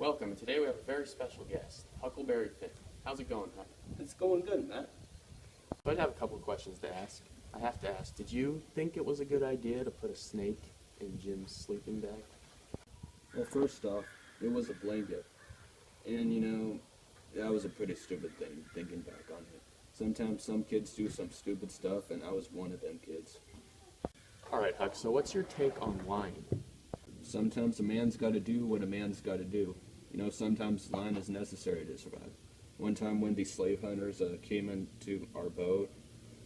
Welcome, and today we have a very special guest, Huckleberry Finn. How's it going, Huck? It's going good, Matt. I'd have a couple of questions to ask. I have to ask, did you think it was a good idea to put a snake in Jim's sleeping bag? Well, first off, it was a blanket. And, that was a pretty stupid thing, thinking back on it. Sometimes some kids do some stupid stuff, and I was one of them kids. Alright, Huck, so what's your take on lying? Sometimes a man's got to do what a man's got to do. Sometimes lying is necessary to survive. One time when the slave hunters came into our boat,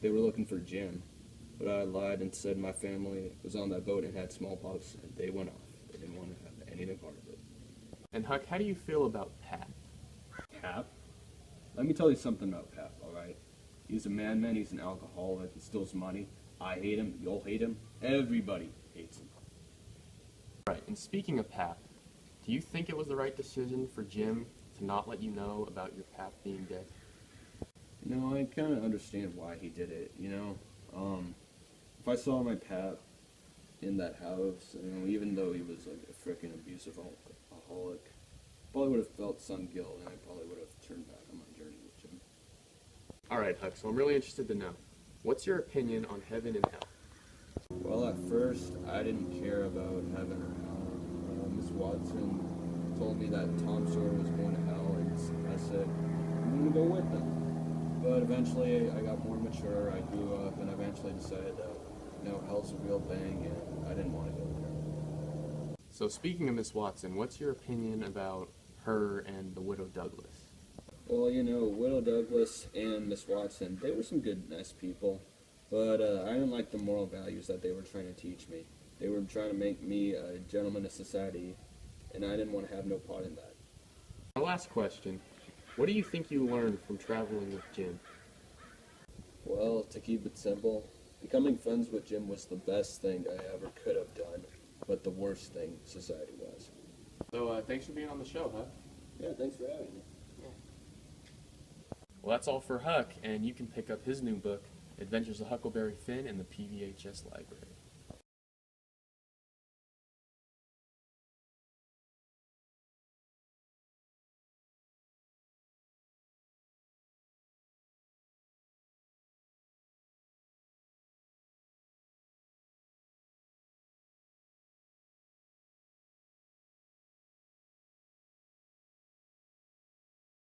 they were looking for Jim. But I lied and said my family was on that boat and had smallpox, and they went off. They didn't want to have anything part of it. And Huck, how do you feel about Pat? Pap? Let me tell you something about Pap, alright? He's a madman, he's an alcoholic, he steals money. I hate him, you'll hate him, everybody hates him. Right, and speaking of Pap, do you think it was the right decision for Jim to not let you know about your Pap being dead? I kind of understand why he did it, If I saw my Pap in that house, even though he was like a freaking abusive alcoholic, probably would have felt some guilt, and I probably would have turned back on my journey with Jim. Alright, Huck, so I'm really interested to know, what's your opinion on heaven and hell? Well, at first, I didn't care about heaven or hell. Miss Watson told me that Tom Sawyer was going to hell, and I said, I'm going to go with them. But eventually, I got more mature, I grew up, and eventually decided that, hell's a real thing, and I didn't want to go there. So speaking of Miss Watson, what's your opinion about her and the Widow Douglas? Well, Widow Douglas and Miss Watson, they were some good, nice people. But I didn't like the moral values that they were trying to teach me. They were trying to make me a gentleman of society, and I didn't want to have no part in that. My last question, what do you think you learned from traveling with Jim? Well, to keep it simple, becoming friends with Jim was the best thing I ever could have done, but the worst thing society was. So thanks for being on the show, Huck. Yeah, thanks for having me. Well, that's all for Huck, and you can pick up his new book, Adventures of Huckleberry Finn, in the PVHS library.